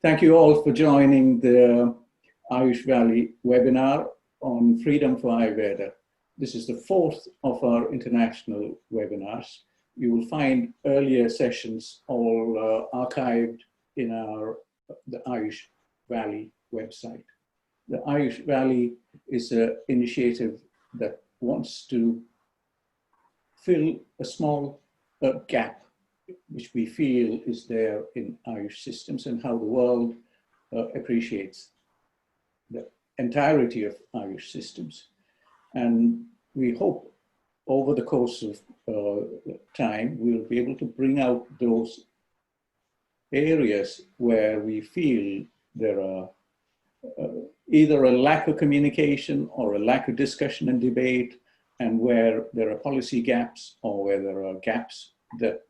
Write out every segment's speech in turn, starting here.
thank you all for joining the Ayush Valley webinar on Freedom for Ayurveda. This is the fourth of our international webinars. You will find earlier sessions all archived in the Ayush Valley website. The Ayush Valley is an initiative that wants to fill a small gap which we feel is there in Ayush systems and how the world appreciates the entirety of Ayush systems. And we hope over the course of time, we'll be able to bring out those areas where we feel there are either a lack of communication or a lack of discussion and debate, and where there are policy gaps or where there are gaps that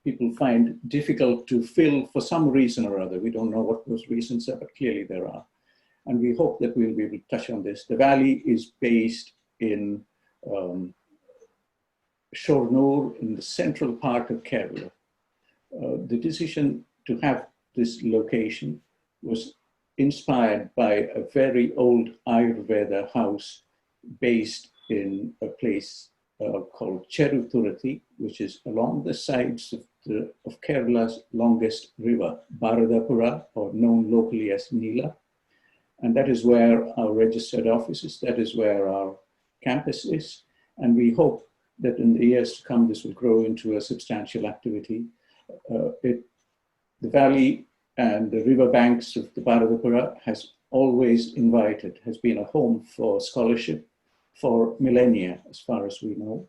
people find difficult to fill for some reason or other. We don't know what those reasons are, but clearly there are. And we hope that we'll be able to touch on this. The valley is based in Shornur in the central part of Kerala. The decision to have this location was inspired by a very old Ayurveda house based in a place called Cheruthurati, which is along the sides of Kerala's longest river, Bharadapura, or known locally as Neela. And that is where our registered office is, that is where our campus is. And we hope that in the years to come, this will grow into a substantial activity. The valley and the river banks of the Bharadapura has been a home for scholarship for millennia, as far as we know.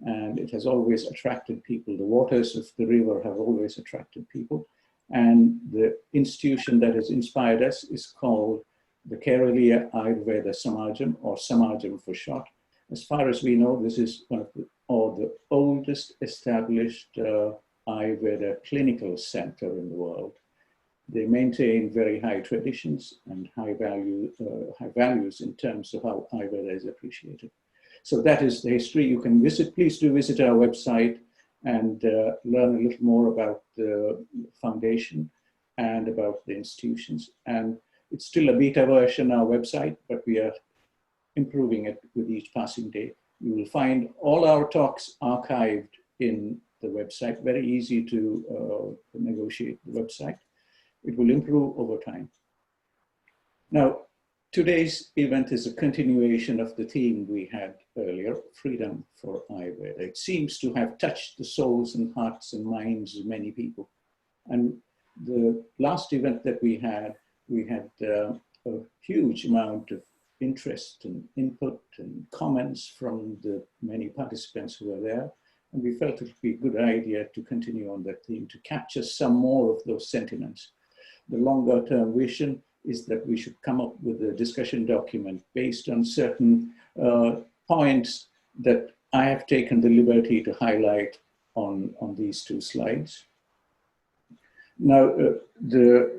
And it has always attracted people. The waters of the river have always attracted people. And the institution that has inspired us is called the Kerala Ayurveda Samajam, or Samajam for short. As far as we know, this is one of the oldest established Ayurveda clinical center in the world. They maintain very high traditions and high values in terms of how Ayurveda is appreciated. So that is the history. You can visit, please do visit our website and learn a little more about the foundation and about the institutions. And it's still a beta version, our website, but we are improving it with each passing day. You will find all our talks archived in the website, very easy to negotiate the website. It will improve over time. Now, today's event is a continuation of the theme we had earlier, Freedom for Ayurveda. It seems to have touched the souls and hearts and minds of many people. And the last event that we had a huge amount of interest and input and comments from the many participants who were there. And we felt it would be a good idea to continue on that theme, to capture some more of those sentiments. The longer term vision is that we should come up with a discussion document based on certain points that I have taken the liberty to highlight on these two slides. Now, the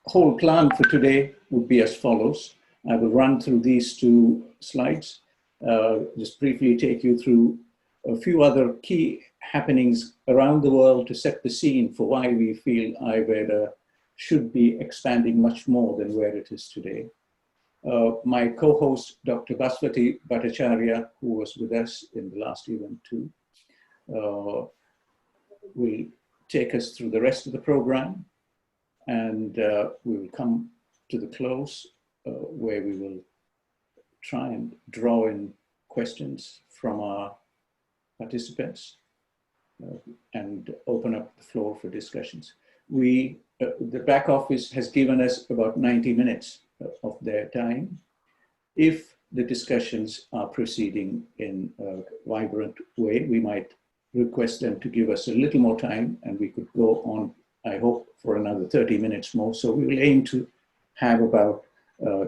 whole plan for today would be as follows. I will run through these two slides, just briefly take you through a few other key happenings around the world to set the scene for why we feel Ayurveda should be expanding much more than where it is today. My co-host, Dr. Baswati Bhattacharya, who was with us in the last event too, will take us through the rest of the program. And we will come to the close where we will try and draw in questions from our participants and open up the floor for discussions. The back office has given us about 90 minutes of their time. If the discussions are proceeding in a vibrant way, we might request them to give us a little more time and we could go on, I hope, for another 30 minutes more. So we will aim to have about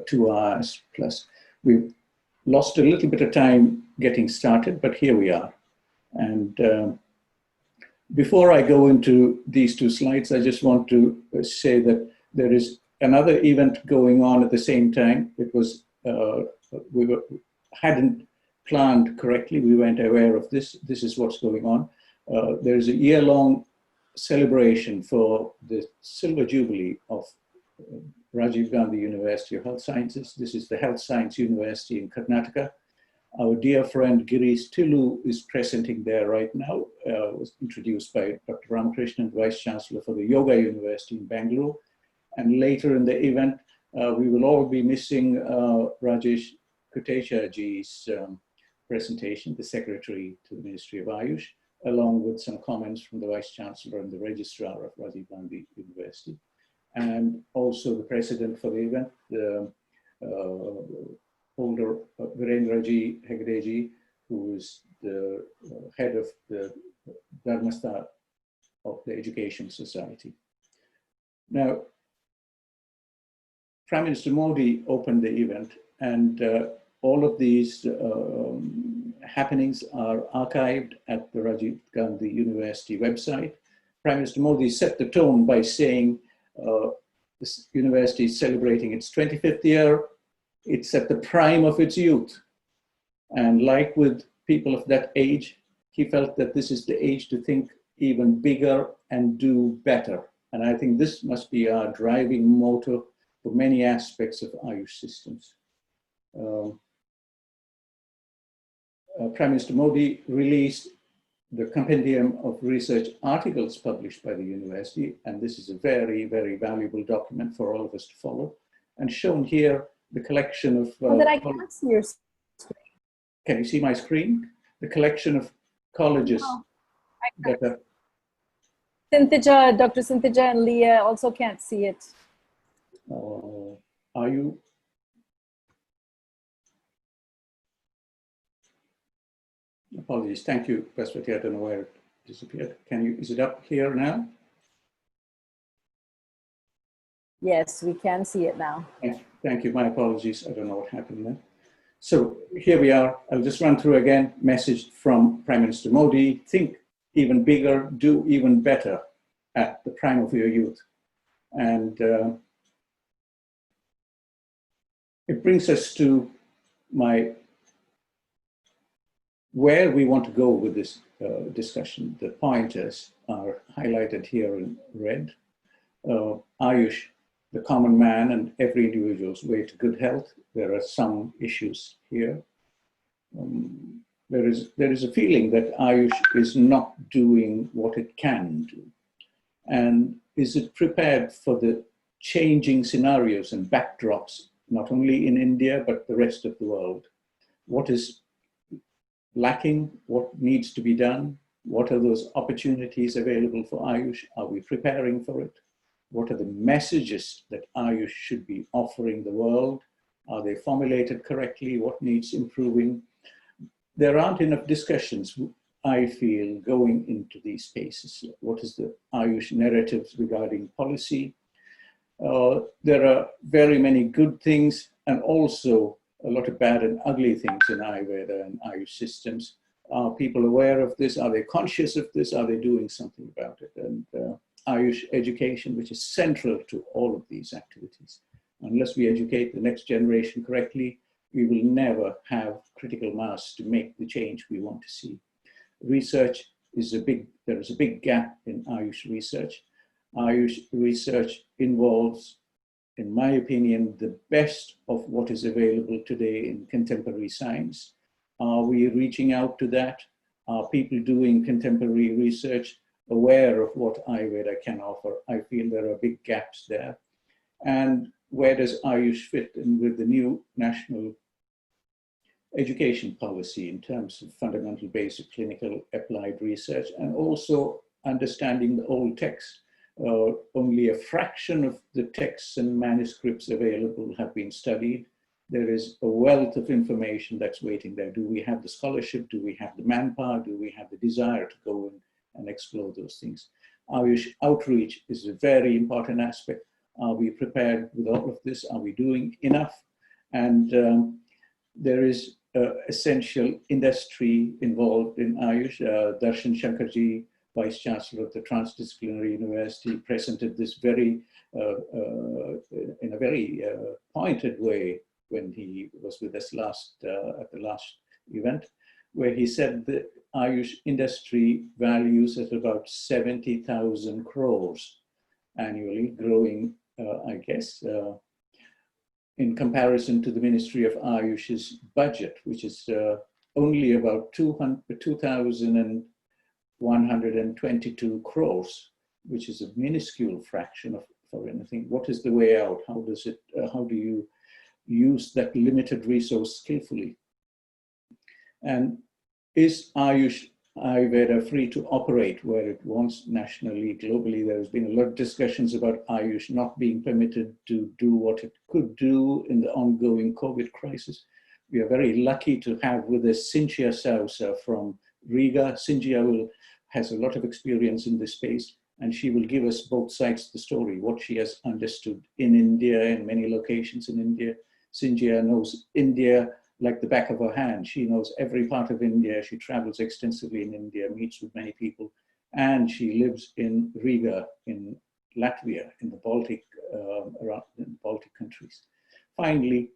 2 hours plus. We've lost a little bit of time getting started, but here we are. And before I go into these two slides, I just want to say that there is another event going on at the same time. It was, hadn't planned correctly. We weren't aware of this. This is what's going on. There's a year-long celebration for the Silver Jubilee of Rajiv Gandhi University of Health Sciences. This is the Health Science University in Karnataka. Our dear friend Girish Tillu is presenting there right now. Was introduced by Dr. Ramakrishnan, Vice Chancellor for the Yoga University in Bangalore. And later in the event, we will all be missing Rajesh Kotechaji's presentation, the Secretary to the Ministry of Ayush, along with some comments from the Vice Chancellor and the Registrar of Rajiv Gandhi University. And also the President for the event, the older Virendraji Hegdeji, who is the head of the Dharmastha of the Education Society. Now, Prime Minister Modi opened the event, and all of these happenings are archived at the Rajiv Gandhi University website. Prime Minister Modi set the tone by saying this university is celebrating its 25th year. It's at the prime of its youth. And like with people of that age, he felt that this is the age to think even bigger and do better. And I think this must be our driving motto for many aspects of Ayush systems. Prime Minister Modi released the compendium of research articles published by the university, and this is a very, very valuable document for all of us to follow. And shown here, the collection of... that I can't see your screen. Can you see my screen? The collection of colleges that are... Synthija, Dr. Synthija and Leah also can't see it. Are you? Apologies. Thank you, Paswati. I don't know where it disappeared. Can you, is it up here now? Yes, we can see it now. Thank you. My apologies. I don't know what happened there. So here we are. I'll just run through again. Message from Prime Minister Modi: think even bigger, do even better at the prime of your youth. And it brings us to where we want to go with this discussion. The pointers are highlighted here in red. Ayush, the common man and every individual's way to good health. There are some issues here. There is a feeling that Ayush is not doing what it can do. And is it prepared for the changing scenarios and backdrops, not only in India, but the rest of the world? What is lacking? What needs to be done? What are those opportunities available for Ayush? Are we preparing for it? What are the messages that Ayush should be offering the world? Are they formulated correctly? What needs improving? There aren't enough discussions, I feel, going into these spaces. What is the Ayush narratives regarding policy? There are very many good things and also a lot of bad and ugly things in Ayurveda and Ayush systems. Are people aware of this? Are they conscious of this? Are they doing something about it? And Ayush education, which is central to all of these activities. Unless we educate the next generation correctly, we will never have critical mass to make the change we want to see. Research is there is a big gap in Ayush research. Ayush research involves, in my opinion, the best of what is available today in contemporary science. Are we reaching out to that? Are people doing contemporary research aware of what Ayurveda can offer? I feel there are big gaps there. And where does Ayush fit in with the new national education policy in terms of fundamental basic clinical applied research, and also understanding the old texts? Only a fraction of the texts and manuscripts available have been studied. There is a wealth of information that's waiting there. Do we have the scholarship? Do we have the manpower? Do we have the desire to go in and explore those things? Ayush outreach is a very important aspect. Are we prepared with all of this? Are we doing enough? And there is essential industry involved in Ayush. Darshan Shankarji, Vice Chancellor of the Transdisciplinary University, presented this in a very pointed way when he was with us at the last event. where he said the Ayush industry values at about 70,000 crores annually, growing, I guess, in comparison to the Ministry of Ayush's budget, which is only about 2,122 crores, which is a minuscule fraction of for anything. What is the way out? How does it? How do you use that limited resource skillfully? And is Ayurveda free to operate where it wants nationally, globally? There's been a lot of discussions about Ayush not being permitted to do what it could do in the ongoing COVID crisis. We are very lucky to have with us Cynthia Sousa from Riga. Cynthia has a lot of experience in this space, and she will give us both sides of the story, what she has understood in India, in many locations in India. Cynthia knows India like the back of her hand. She knows every part of India. She travels extensively in India, meets with many people, and she lives in Riga, in Latvia, in the Baltic, around in the Baltic countries. Finally,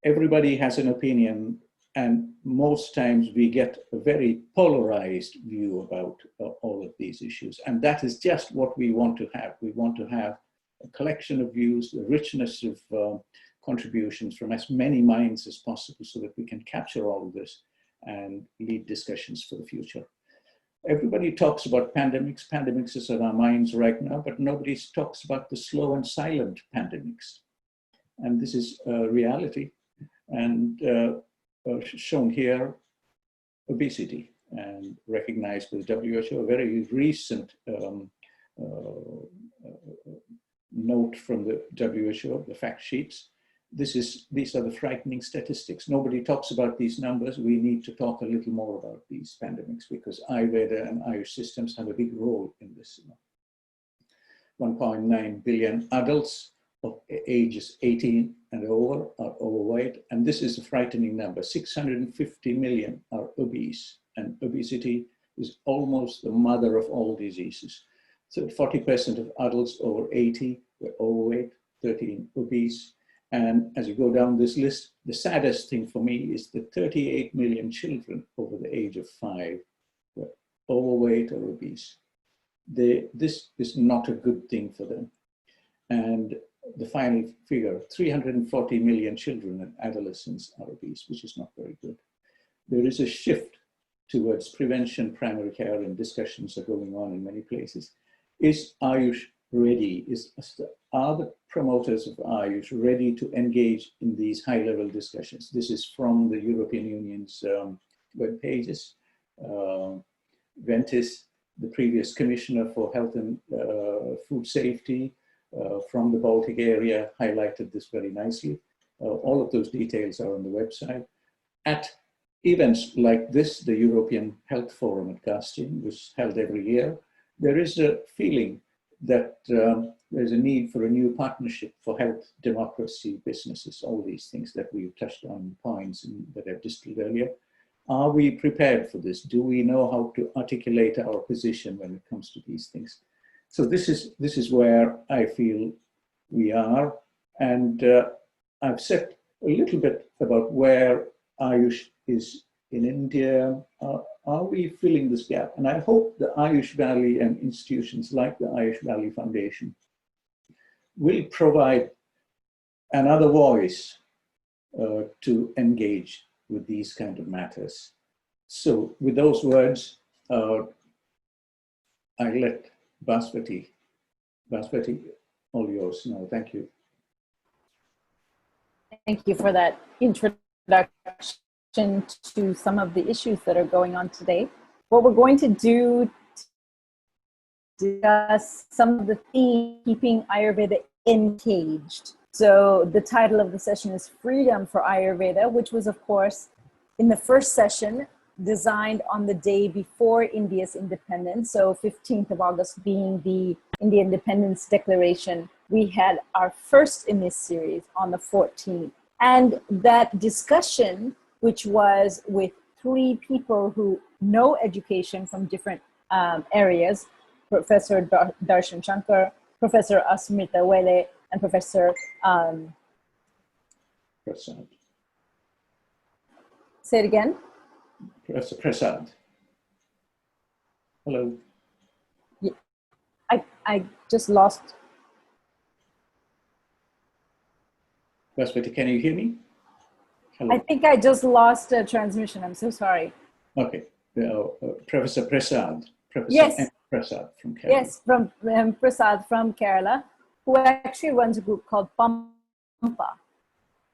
everybody has an opinion, and most times we get a very polarized view about all of these issues. And that is just what we want to have. We want to have a collection of views, the richness of contributions from as many minds as possible so that we can capture all of this and lead discussions for the future. Everybody talks about pandemics. Pandemics is on our minds right now, but nobody talks about the slow and silent pandemics. And this is a reality. And shown here, obesity, and recognized by the WHO, a very recent note from the WHO, the fact sheets. These are the frightening statistics. Nobody talks about these numbers. We need to talk a little more about these pandemics because Ayurveda and Ayush systems have a big role in this. 1.9 billion adults of ages 18 and over are overweight, and this is a frightening number. 650 million are obese, and obesity is almost the mother of all diseases. So 40% of adults over 80 were overweight, 13 obese. And as you go down this list, the saddest thing for me is the 38 million children over the age of 5 were overweight or obese. This is not a good thing for them. And the final figure, 340 million children and adolescents are obese, which is not very good. There is a shift towards prevention, primary care, and discussions are going on in many places. Is Ayush ready? Are the promoters of Ayush ready to engage in these high-level discussions? This is from the European Union's web pages. Ventis, the previous Commissioner for Health and Food Safety from the Baltic area, highlighted this very nicely. All of those details are on the website. At events like this, the European Health Forum at Garstang, which is held every year, there is a feeling that there's a need for a new partnership for health, democracy, businesses, all these things that we've touched on, points that I've distilled earlier. Are we prepared for this? Do we know how to articulate our position when it comes to these things? So this is where I feel we are. And I've said a little bit about where Ayush is in India. Are we filling this gap? And I hope the Ayush Valley and institutions like the Ayush Valley Foundation will provide another voice to engage with these kind of matters. So with those words, I let Baswati, all yours now. Thank you. Thank you for that introduction to some of the issues that are going on today. What we're going to do to discuss some of the themes keeping Ayurveda encaged. So the title of the session is Freedom for Ayurveda, which was, of course, in the first session, designed on the day before India's independence. So 15th of August being the India Independence Declaration. We had our first in this series on the 14th. And that discussion, which was with 3 people who know education from different areas, Professor Darshan Shankar, Professor Asmita Wele, and Professor Prasad. Say it again. Professor Prasad. Hello. Yeah, I just lost. Vaidya, can you hear me? Hello. I think I just lost a transmission. I'm so sorry. Okay. Professor Prasad. Professor Yes. M. Prasad from Kerala. Yes, from Prasad from Kerala, who actually runs a group called PAMPA,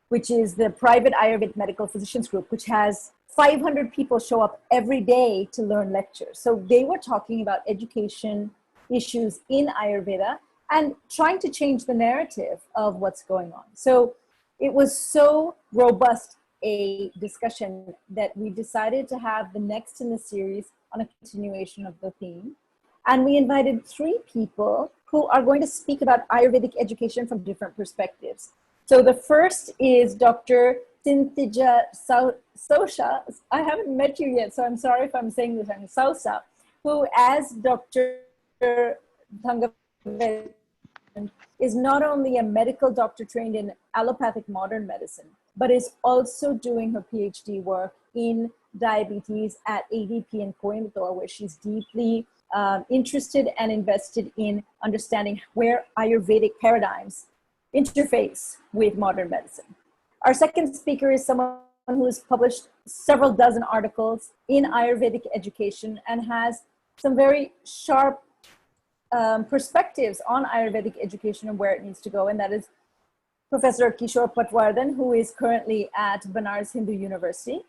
which is the private Ayurvedic medical physicians group, which has 500 people show up every day to learn lectures. So they were talking about education issues in Ayurveda and trying to change the narrative of what's going on. So it was so robust a discussion that we decided to have the next in the series on a continuation of the theme. And we invited 3 people who are going to speak about Ayurvedic education from different perspectives. So the first is Dr. Sintija Sosha. I haven't met you yet, so I'm sorry if I'm saying this wrong. Sosa, who as Dr. Thangavelu is not only a medical doctor trained in allopathic modern medicine, but is also doing her PhD work in diabetes at ADP in Coimbatore, where she's deeply interested and invested in understanding where Ayurvedic paradigms interface with modern medicine. Our second speaker is someone who has published several dozen articles in Ayurvedic education and has some very sharp perspectives on Ayurvedic education and where it needs to go, and that is Professor Kishor Patwardhan, who is currently at Banaras Hindu University.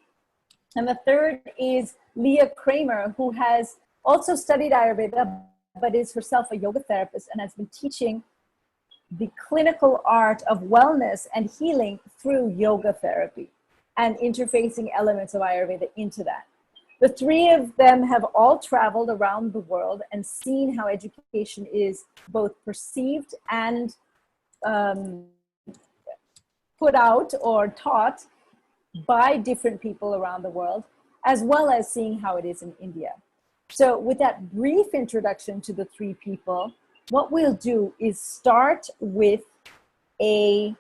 And the third is Leah Kraemer, who has also studied Ayurveda, but is herself a yoga therapist and has been teaching the clinical art of wellness and healing through yoga therapy and interfacing elements of Ayurveda into that. The 3 of them have all traveled around the world and seen how education is both perceived and put out or taught by different people around the world, as well as seeing how it is in India. So with that brief introduction to the 3 people, what we'll do is start with I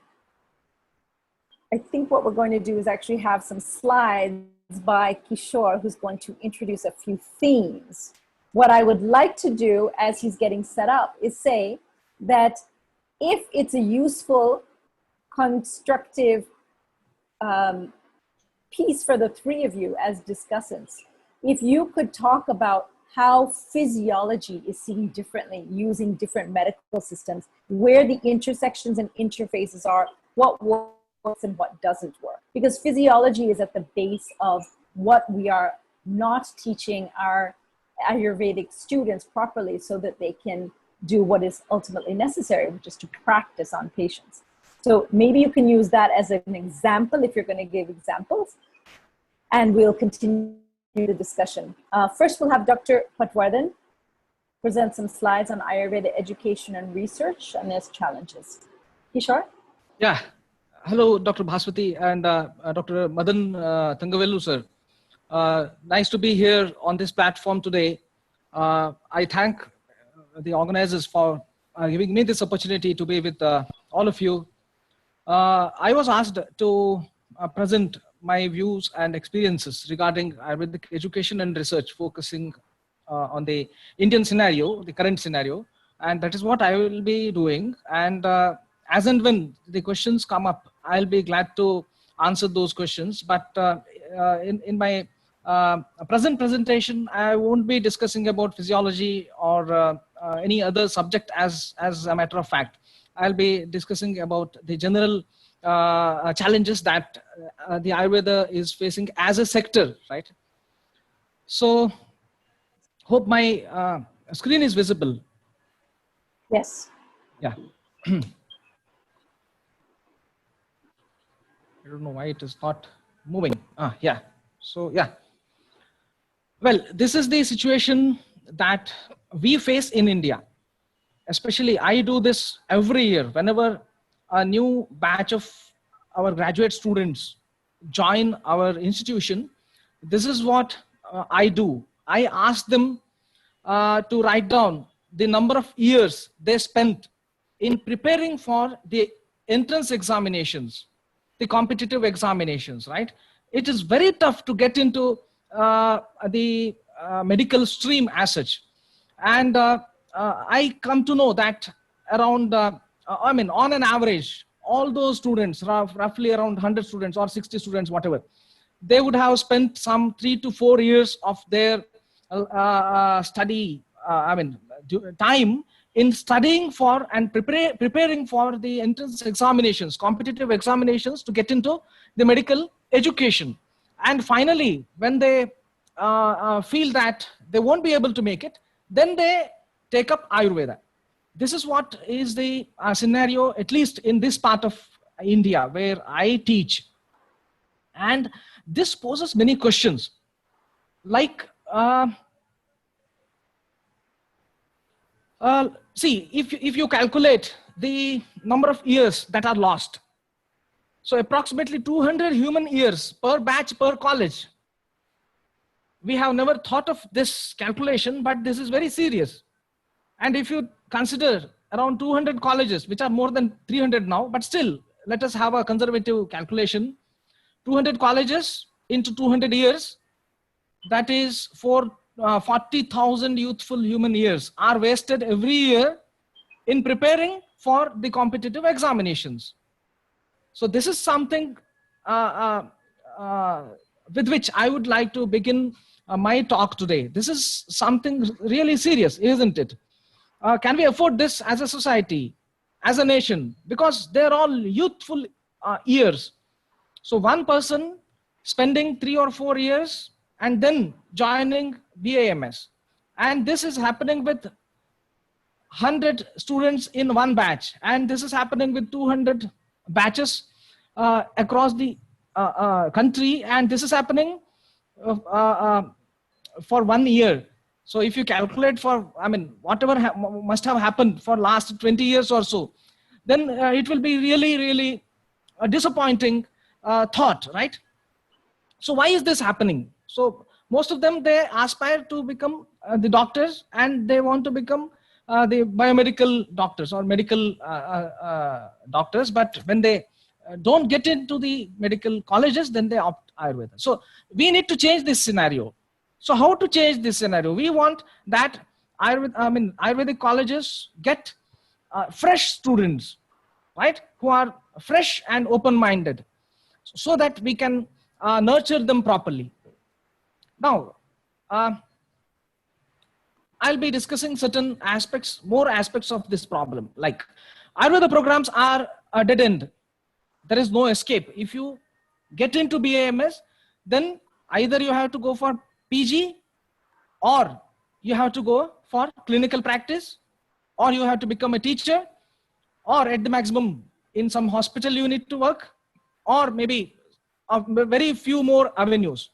think what we're going to do is actually have some slides by Kishor, who's going to introduce a few themes. What I would like to do as he's getting set up is say that if it's a useful, constructive piece for the 3 of you as discussants, if you could talk about how physiology is seen differently using different medical systems, where the intersections and interfaces are, what works and what doesn't work. Because physiology is at the base of what we are not teaching our Ayurvedic students properly so that they can do what is ultimately necessary, which is to practice on patients. So maybe you can use that as an example if you're going to give examples, and we'll continue the discussion. First, we'll have Dr. Patwardhan present some slides on Ayurveda education and research and its challenges. Kishor? Yeah. Hello, Dr. Bhaswati and Dr. MadanThangavelu, sir. Nice to be here on this platform today. I thank the organizers for giving me this opportunity to be with all of you. I was asked to present my views and experiences regarding Ayurvedic education and research, focusing on the Indian scenario, the current scenario, and that is what I will be doing. And as and when the questions come up, I'll be glad to answer those questions. But in my present presentation, I won't be discussing about physiology or any other subject as a matter of fact. I'll be discussing about the general challenges that the Ayurveda is facing as a sector, right? So, hope my screen is visible. Yes. Yeah. I don't know why it is not moving. Yeah. So, yeah. Well, this is the situation that we face in India. Especially, I do this every year. Whenever a new batch of our graduate students join our institution, this is what I do. I ask them to write down the number of years they spent in preparing for the entrance examinations, the competitive examinations, right? It is very tough to get into the medical stream as such. And I come to know that around, on an average, all those students, roughly around 100 students or 60 students, whatever, they would have spent some 3 to 4 years of their time in studying for and preparing for the entrance examinations, competitive examinations to get into the medical education. And finally, when they feel that they won't be able to make it, then they take up Ayurveda. This is what is the scenario, at least in this part of India where I teach. And this poses many questions. Like, see, if you calculate the number of years that are lost, so approximately 200 human years per batch per college. We have never thought of this calculation, but this is very serious. And if you consider around 200 colleges, which are more than 300 now, but still, let us have a conservative calculation. 200 colleges into 200 years, that is for 40,000 youthful human years are wasted every year in preparing for the competitive examinations. So this is something with which I would like to begin my talk today. This is something really serious, isn't it? Can we afford this as a society, as a nation? Because they're all youthful years. So one person spending 3 or 4 years and then joining BAMS. And this is happening with 100 students in one batch. And this is happening with 200 batches across the country. And this is happening for 1 year. So if you calculate for, whatever must have happened for last 20 years or so, then it will be really, really a disappointing thought, right? So why is this happening? So most of them, they aspire to become the doctors, and they want to become the biomedical doctors or medical doctors. But when they don't get into the medical colleges, then they opt Ayurveda. So we need to change this scenario. So how to change this scenario? We want that Ayurvedic colleges get fresh students, right? Who are fresh and open-minded, so that we can nurture them properly. Now, I'll be discussing certain aspects, more aspects of this problem. Like Ayurveda programs are a dead end. There is no escape. If you get into BAMS, then either you have to go for PG, or you have to go for clinical practice, or you have to become a teacher, or at the maximum in some hospital you need to work, or maybe very few more avenues.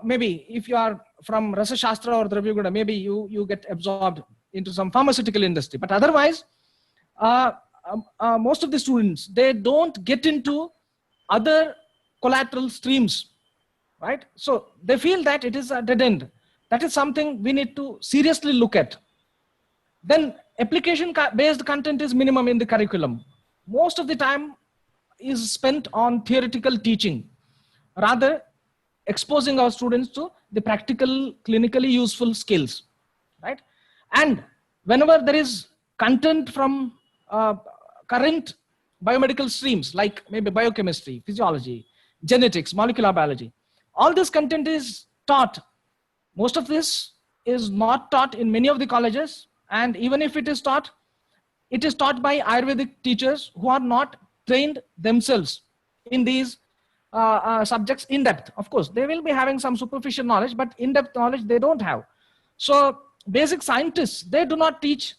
Maybe if you are from Rasa Shastra or Dravya Guna, maybe you get absorbed into some pharmaceutical industry. But otherwise, most of the students, they don't get into other collateral streams, right? So they feel that it is a dead end. That is something we need to seriously look at. Then application-based content is minimum in the curriculum. Most of the time is spent on theoretical teaching, rather exposing our students to the practical, clinically useful skills, right? And whenever there is content from current biomedical streams, like maybe biochemistry, physiology, genetics, molecular biology, all this content is taught. Most of this is not taught in many of the colleges. And even if it is taught by Ayurvedic teachers who are not trained themselves in these subjects in depth. Of course, they will be having some superficial knowledge, but in-depth knowledge they don't have. So basic scientists, they do not teach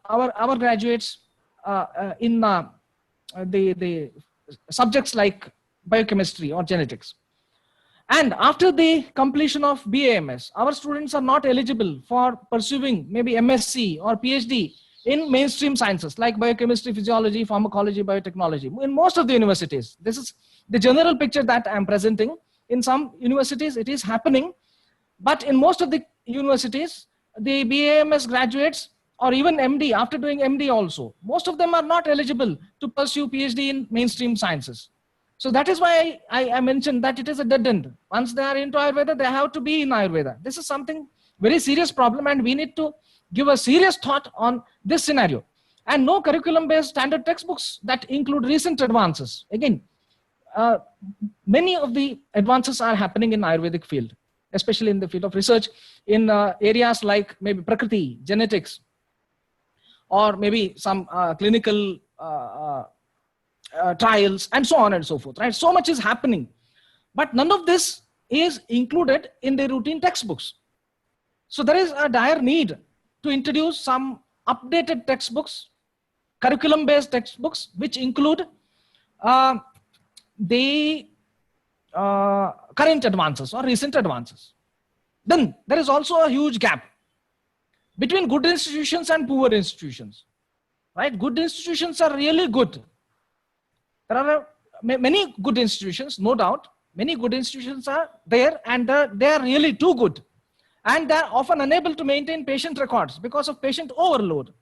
our graduates in the subjects like biochemistry or genetics. And after the completion of BAMS, our students are not eligible for pursuing maybe MSc or PhD in mainstream sciences like biochemistry, physiology, pharmacology, biotechnology. In most of the universities, this is the general picture that I'm presenting. In some universities, it is happening. But in most of the universities, the BAMS graduates or even MD, after doing MD also, most of them are not eligible to pursue PhD in mainstream sciences. So that is why I mentioned that it is a dead end. Once they are into Ayurveda, they have to be in Ayurveda. This is something very serious problem, and we need to give a serious thought on this scenario. And no curriculum-based standard textbooks that include recent advances. Again, many of the advances are happening in Ayurvedic field, especially in the field of research, in areas like maybe Prakriti, genetics, or maybe some clinical trials, and so on and so forth, right? So much is happening, but none of this is included in the routine textbooks. So there is a dire need to introduce some updated textbooks, curriculum-based textbooks, which include the current advances or recent advances. Then there is also a huge gap between good institutions and poor institutions, right? Good institutions are really good. There are many good institutions, no doubt. Many good institutions are there, and they are really too good. And they are often unable to maintain patient records because of patient overload.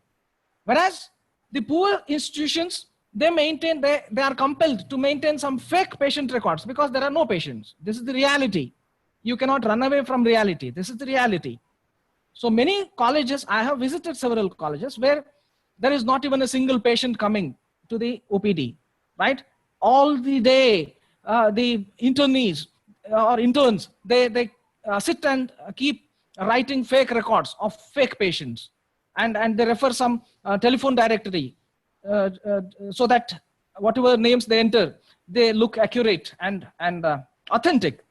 Whereas the poor institutions, they are compelled to maintain some fake patient records because there are no patients. This is the reality. You cannot run away from reality. This is the reality. So many colleges, I have visited several colleges where there is not even a single patient coming to the OPD, right? All the day, the internees or interns, they sit and keep writing fake records of fake patients, and they refer some telephone directory so that whatever names they enter, they look accurate and authentic.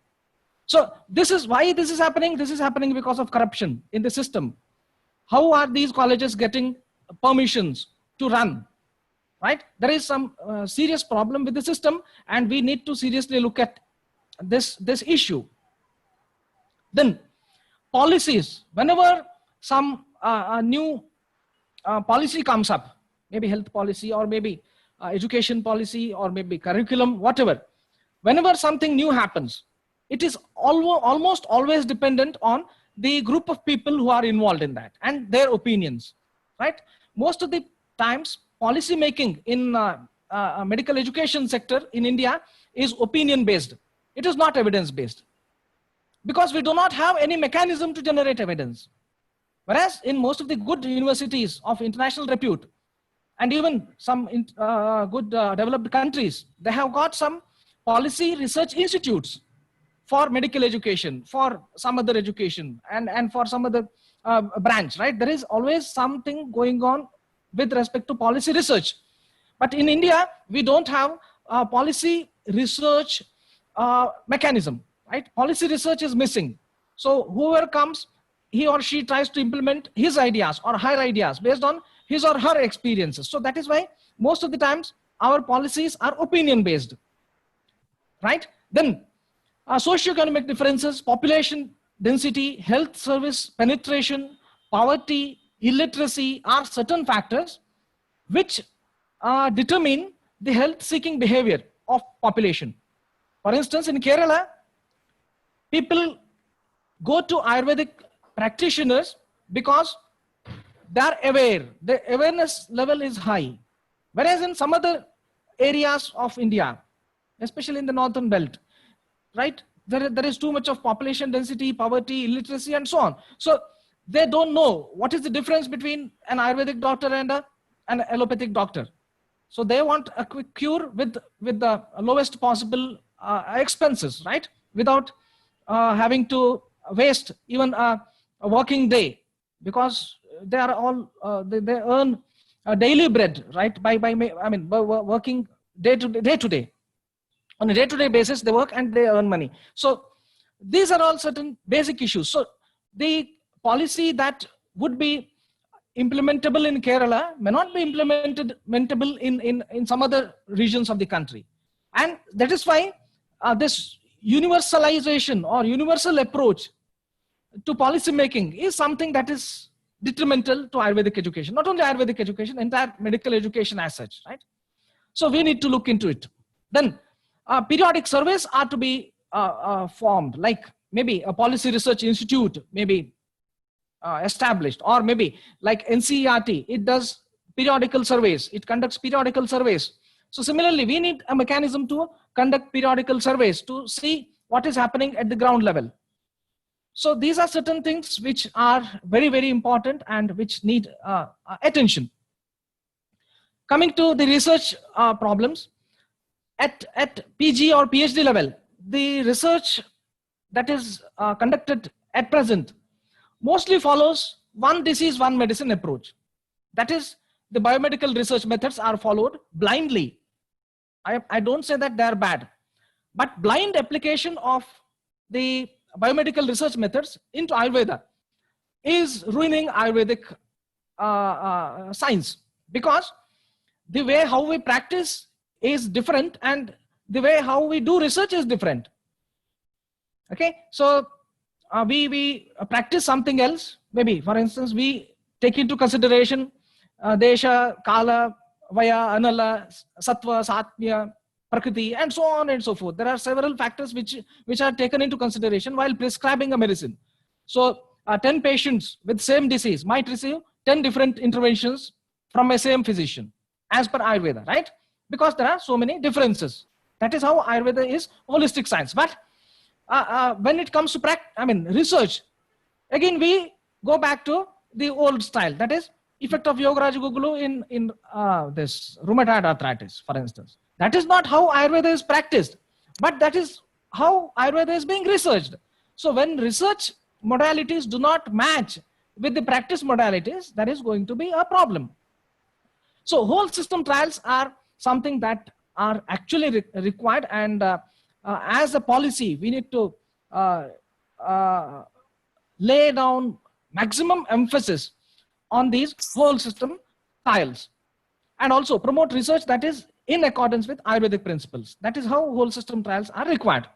So this is why this is happening. This is happening because of corruption in the system. How are these colleges getting permissions to run? Right? There is some serious problem with the system, and we need to seriously look at this issue. Then policies. Whenever some new policy comes up, maybe health policy or maybe education policy or maybe curriculum, whatever. Whenever something new happens, it is almost always dependent on the group of people who are involved in that and their opinions, right? Most of the times, policy making in medical education sector in India is opinion based. It is not evidence based because we do not have any mechanism to generate evidence. Whereas in most of the good universities of international repute and even some good developed countries, they have got some policy research institutes for medical education, for some other education, and for some other branch, right? There is always something going on with respect to policy research. But in India, we don't have a policy research mechanism, right? Policy research is missing. So whoever comes, he or she tries to implement his ideas or her ideas based on his or her experiences. So that is why most of the times our policies are opinion based, right? Then socioeconomic differences, population density, health service penetration, poverty, illiteracy are certain factors which determine the health seeking behavior of population. For instance, in Kerala, people go to Ayurvedic practitioners because they are aware, the awareness level is high. Whereas in some other areas of India, especially in the northern belt, right, there is too much of population density, poverty, illiteracy, and so on. So they don't know what is the difference between an Ayurvedic doctor and an allopathic doctor. So they want a quick cure with the lowest possible expenses, right? Without having to waste even a working day, because they are all they earn a daily bread, right? By working day to day. On a day-to-day basis, they work and they earn money. So these are all certain basic issues. So the policy that would be implementable in Kerala may not be implementable in some other regions of the country. And that is why this universalization or universal approach to policy making is something that is detrimental to Ayurvedic education. Not only Ayurvedic education, entire medical education as such, right? So we need to look into it. Then periodic surveys are to be formed, like maybe a policy research institute may be established, or maybe like NCERT, it does periodical surveys, it conducts periodical surveys So similarly, we need a mechanism to conduct periodical surveys to see what is happening at the ground level. So these are certain things which are very, very important and which need attention. Coming to the research problems, at PG or PhD level, the research that is conducted at present mostly follows one disease, one medicine approach. That is, the biomedical research methods are followed blindly. I don't say that they are bad, but blind application of the biomedical research methods into Ayurveda is ruining Ayurvedic science, because the way how we practice is different and the way how we do research is different. Okay, so we practice something else. Maybe, for instance, we take into consideration desha, kala, vaya, anala, sattva, satmya, prakriti, and so on and so forth. There are several factors which are taken into consideration while prescribing a medicine. So 10 patients with same disease might receive 10 different interventions from a same physician as per Ayurveda, right? Because there are so many differences. That is how Ayurveda is holistic science. But when it comes to research, again we go back to the old style. That is effect of Yogaraj Gugulu in this rheumatoid arthritis, for instance. That is not how Ayurveda is practiced, but that is how Ayurveda is being researched. So when research modalities do not match with the practice modalities, that is going to be a problem. So whole system trials are something that are actually required, and as a policy, we need to lay down maximum emphasis on these whole system trials, and also promote research that is in accordance with Ayurvedic principles. That is how whole system trials are required.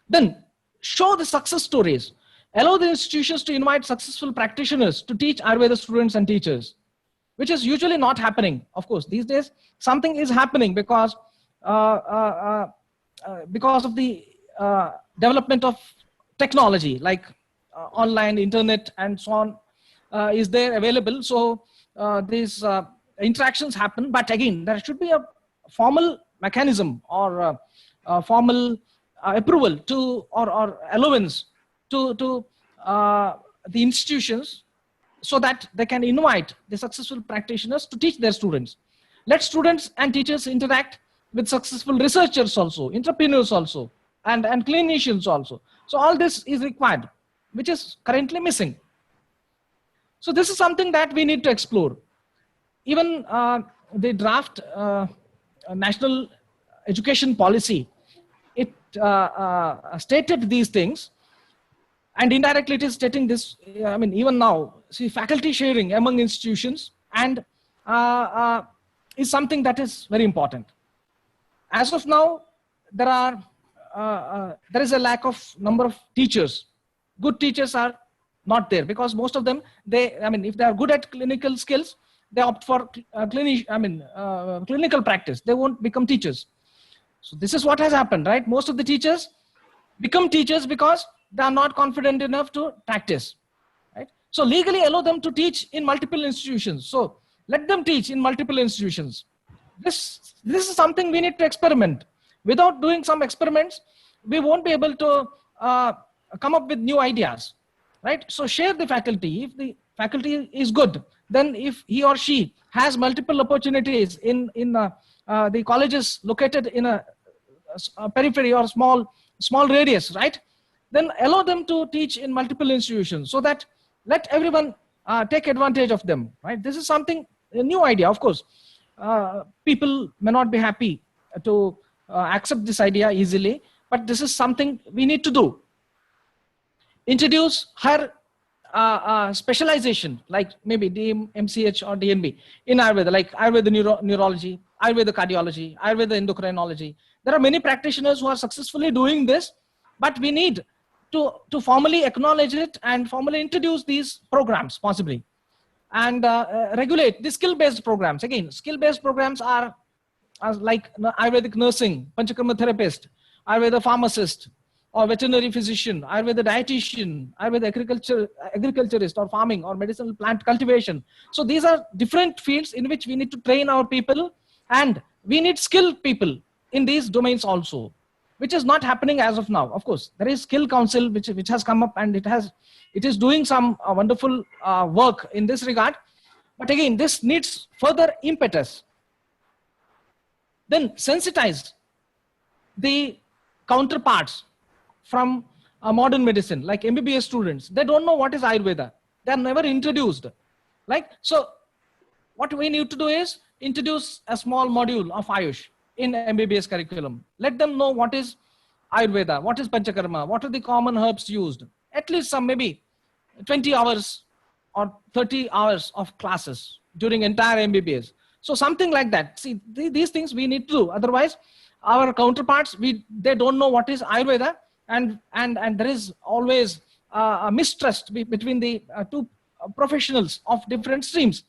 Then show the success stories. Allow the institutions to invite successful practitioners to teach Ayurveda students and teachers, which is usually not happening. Of course, these days something is happening because of the development of technology, like online, internet, and so on is there available. So these interactions happen, but again, there should be a formal mechanism or formal approval to or allowance to the institutions, so that they can invite the successful practitioners to teach their students. Let students and teachers interact with successful researchers also, entrepreneurs also, and clinicians also. So all this is required, which is currently missing. So this is something that we need to explore. Even the draft national education policy, it stated these things, and indirectly it is stating this. Even now, see, faculty sharing among institutions and is something that is very important. As of now, there is a lack of number of teachers. Good teachers are not there, because most of them, if they are good at clinical skills, they opt for clinical practice. They won't become teachers. So this is what has happened, right? Most of the teachers become teachers because they are not confident enough to practice, right? So legally allow them to teach in multiple institutions. So let them teach in multiple institutions. This is something we need to experiment. Without doing some experiments, we won't be able to come up with new ideas, right? So share the faculty. If the faculty is good, then if he or she has multiple opportunities in the colleges located in a periphery or small radius, right? Then allow them to teach in multiple institutions, so that let everyone take advantage of them, right? This is something, a new idea. Of course, people may not be happy to accept this idea easily, but this is something we need to do. Introduce higher specialization, like maybe MCH or DNB in Ayurveda, like Ayurveda neurology, Ayurveda cardiology, Ayurveda endocrinology. There are many practitioners who are successfully doing this, but we need to formally acknowledge it and formally introduce these programs possibly, and regulate the skill-based programs. Again, skill-based programs are like Ayurvedic nursing, Panchakarma therapist, Ayurveda pharmacist, or veterinary physician, Ayurveda dietitian, Ayurveda agriculturist, or farming, or medicinal plant cultivation. So these are different fields in which we need to train our people And we need skilled people in these domains also, which is not happening as of now. Of course, there is Skill Council which has come up, and it is doing some wonderful work in this regard. But again, this needs further impetus. Then sensitize the counterparts from modern medicine, like MBBS students. They don't know what is Ayurveda. They are never introduced. Like, so what we need to do is introduce a small module of Ayush in MBBS curriculum. Let them know what is Ayurveda, what is Panchakarma, what are the common herbs used. At least some maybe 20 hours or 30 hours of classes during entire MBBS. So something like that. See, these things we need to do. Otherwise, our counterparts, they don't know what is Ayurveda, and there is always a mistrust between the two professionals of different streams.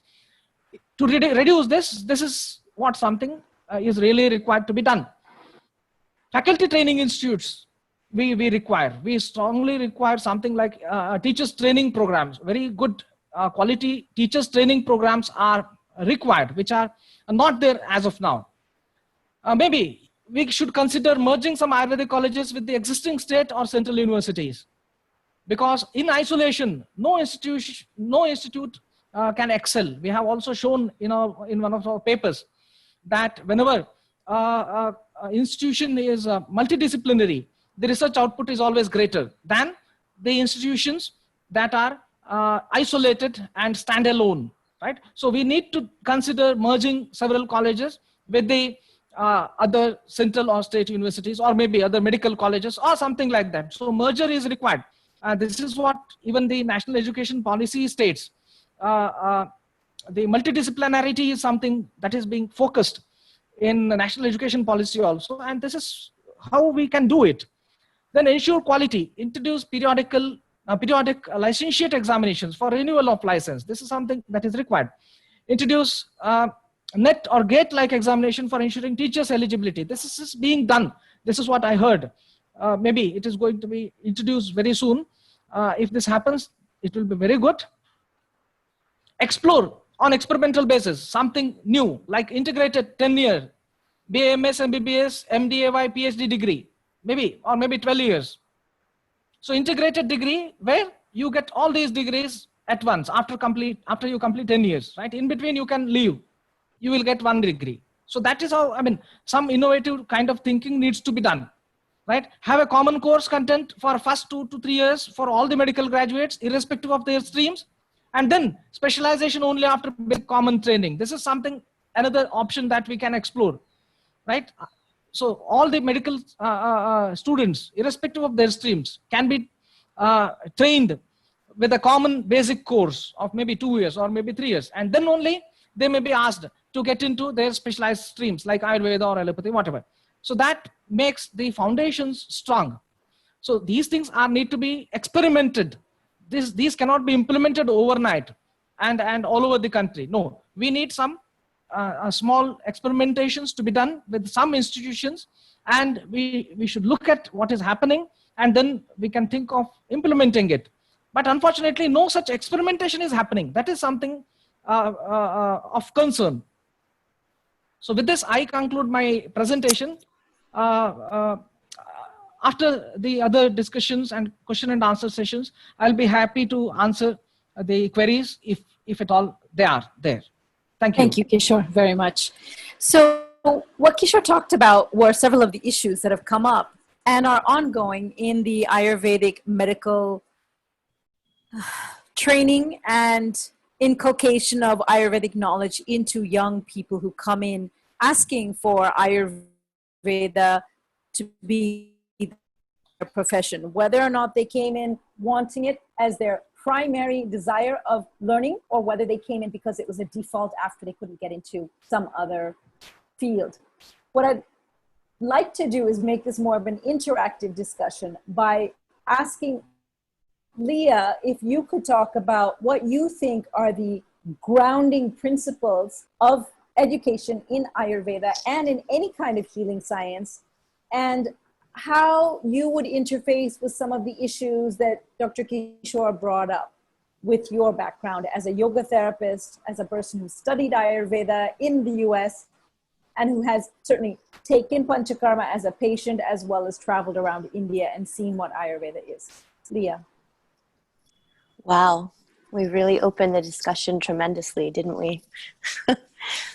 To reduce this is what something is really required to be done. Faculty training institutes, we strongly require something like teachers training programs. Very good quality teachers training programs are required, which are not there as of now. Maybe we should consider merging some Ayurvedic colleges with the existing state or central universities, because in isolation, no institute can excel. We have also shown in one of our papers that whenever institution is multidisciplinary, the research output is always greater than the institutions that are isolated and standalone, right? So we need to consider merging several colleges with the other central or state universities, or maybe other medical colleges or something like that. So merger is required. This is what even the national education policy states. The multidisciplinarity is something that is being focused in the national education policy also, and this is how we can do it. Then ensure quality, introduce periodic licentiate examinations for renewal of license. This is something that is required. Introduce net or gate-like examination for ensuring teachers' eligibility. This is being done. This is what I heard. Maybe it is going to be introduced very soon. If this happens, it will be very good. Explore on experimental basis something new, like integrated 10-year BAMS, MBBS, MDAY, PhD degree, maybe, or maybe 12 years. So integrated degree where you get all these degrees at once after you complete 10 years, right? In between you can leave, you will get one degree. So that is how, I mean, some innovative kind of thinking needs to be done, right? Have a common course content for first 2 to 3 years for all the medical graduates, irrespective of their streams, and then specialization only after big common training. This is something, another option that we can explore, right? So all the medical students, irrespective of their streams, can be trained with a common basic course of maybe 2 years or maybe 3 years. And then only they may be asked to get into their specialized streams like Ayurveda or allopathy, whatever. So that makes the foundations strong. So these things need to be experimented. These cannot be implemented overnight and all over the country. No, we need some small experimentations to be done with some institutions, and we should look at what is happening, and then we can think of implementing it. But unfortunately, no such experimentation is happening. That is something of concern. So with this, I conclude my presentation. After the other discussions and question and answer sessions, I'll be happy to answer the queries if at all they are there. Thank you. Thank you, Kishor, very much. So what Kishor talked about were several of the issues that have come up and are ongoing in the Ayurvedic medical training and inculcation of Ayurvedic knowledge into young people who come in asking for Ayurveda to be their profession, whether or not they came in wanting it as their primary desire of learning, or whether they came in because it was a default after they couldn't get into some other field. What I'd like to do is make this more of an interactive discussion by asking Leah if you could talk about what you think are the grounding principles of education in Ayurveda and in any kind of healing science, and how you would interface with some of the issues that Dr. Kishor brought up with your background as a yoga therapist, as a person who studied Ayurveda in the US, and who has certainly taken Panchakarma as a patient as well as traveled around India and seen what Ayurveda is. Leah. Wow, we really opened the discussion tremendously, didn't we?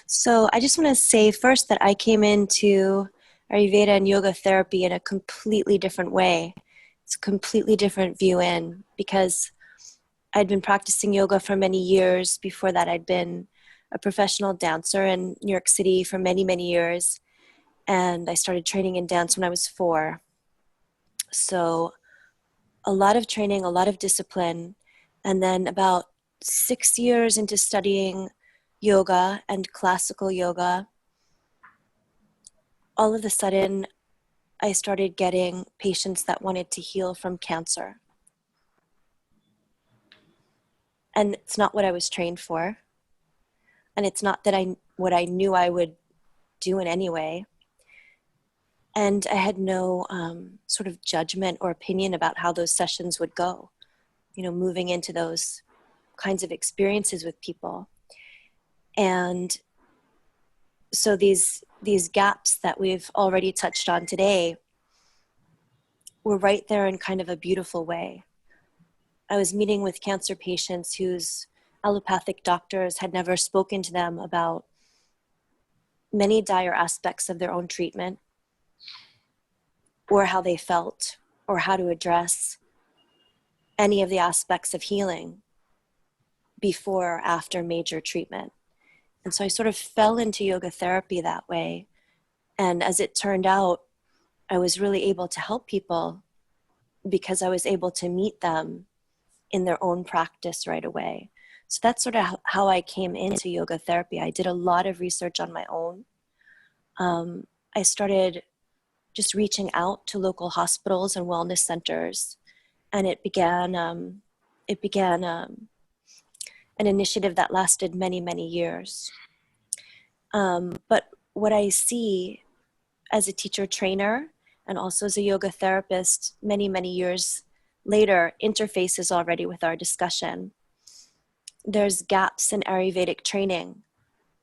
So I just want to say first that I came into Ayurveda and yoga therapy in a completely different way. It's a completely different view in, because I'd been practicing yoga for many years. Before that, I'd been a professional dancer in New York City for many, many years. And I started training in dance when I was 4. So a lot of training, a lot of discipline. And then about 6 years into studying yoga and classical yoga, all of a sudden, I started getting patients that wanted to heal from cancer. And it's not what I was trained for. And it's not that what I knew I would do in any way. And I had no sort of judgment or opinion about how those sessions would go, moving into those kinds of experiences with people. And so these gaps that we've already touched on today were right there in kind of a beautiful way. I was meeting with cancer patients whose allopathic doctors had never spoken to them about many dire aspects of their own treatment, or how they felt, or how to address any of the aspects of healing before or after major treatment. And so I sort of fell into yoga therapy that way. And as it turned out, I was really able to help people because I was able to meet them in their own practice right away. So that's sort of how I came into yoga therapy. I did a lot of research on my own. I started just reaching out to local hospitals and wellness centers, and it began an initiative that lasted many, many years. But what I see as a teacher trainer and also as a yoga therapist many, many years later interfaces already with our discussion. There's gaps in Ayurvedic training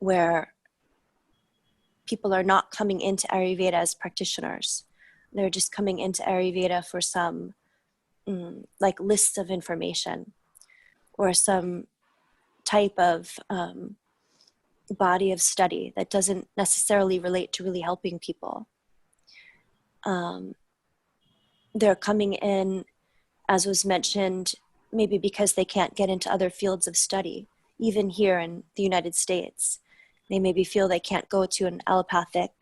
where people are not coming into Ayurveda as practitioners. They're just coming into Ayurveda for some like lists of information or some type of body of study that doesn't necessarily relate to really helping people. They're coming in, as was mentioned, maybe because they can't get into other fields of study, even here in the United States. They maybe feel they can't go to an allopathic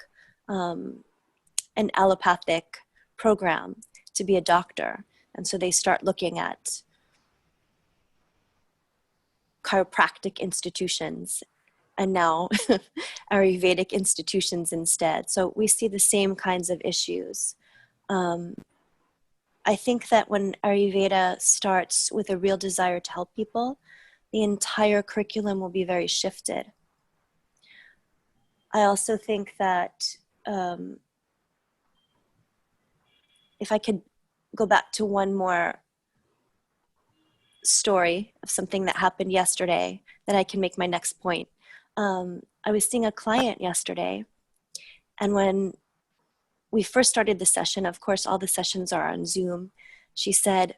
program to be a doctor. And so they start looking at chiropractic institutions and now Ayurvedic institutions instead. So we see the same kinds of issues. I think that when Ayurveda starts with a real desire to help people, the entire curriculum will be very shifted. I also think that if I could go back to one more story of something that happened yesterday, then I can make my next point. I was seeing a client yesterday, and when we first started the session, of course, all the sessions are on Zoom, she said,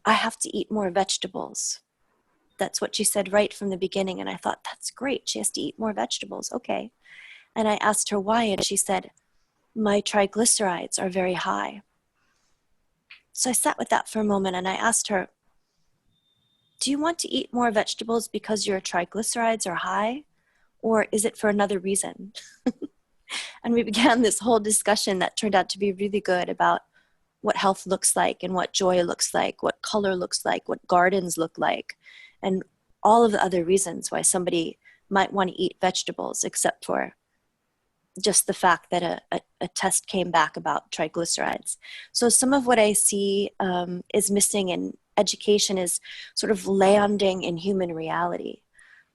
"I have to eat more vegetables." That's what she said right from the beginning. And I thought, that's great. She has to eat more vegetables. Okay. And I asked her why, and she said, "My triglycerides are very high." So I sat with that for a moment and I asked her, "Do you want to eat more vegetables because your triglycerides are high? Or is it for another reason?" And we began this whole discussion that turned out to be really good about what health looks like and what joy looks like, what color looks like, what gardens look like, and all of the other reasons why somebody might want to eat vegetables, except for just the fact that a test came back about triglycerides. So some of what I see is missing in education is sort of landing in human reality,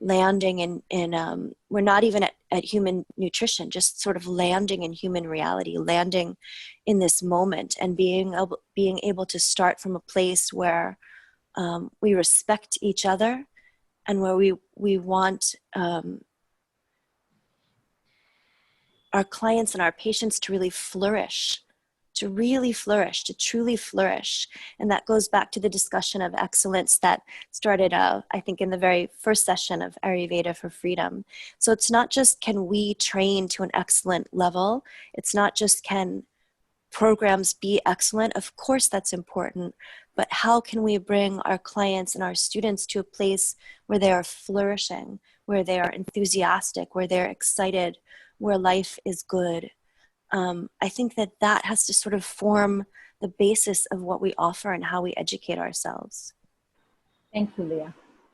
landing in we're not even at human nutrition, just sort of landing in human reality, landing in this moment and being able to start from a place where we respect each other and where we want our clients and our patients to really flourish, to truly flourish. And that goes back to the discussion of excellence that started, I think, in the very first session of Ayurveda for Freedom. So it's not just can we train to an excellent level, it's not just can programs be excellent. Of course that's important, but how can we bring our clients and our students to a place where they are flourishing, where they are enthusiastic, where they're excited, where life is good? I think that has to sort of form the basis of what we offer and how we educate ourselves. Thank you, Leah.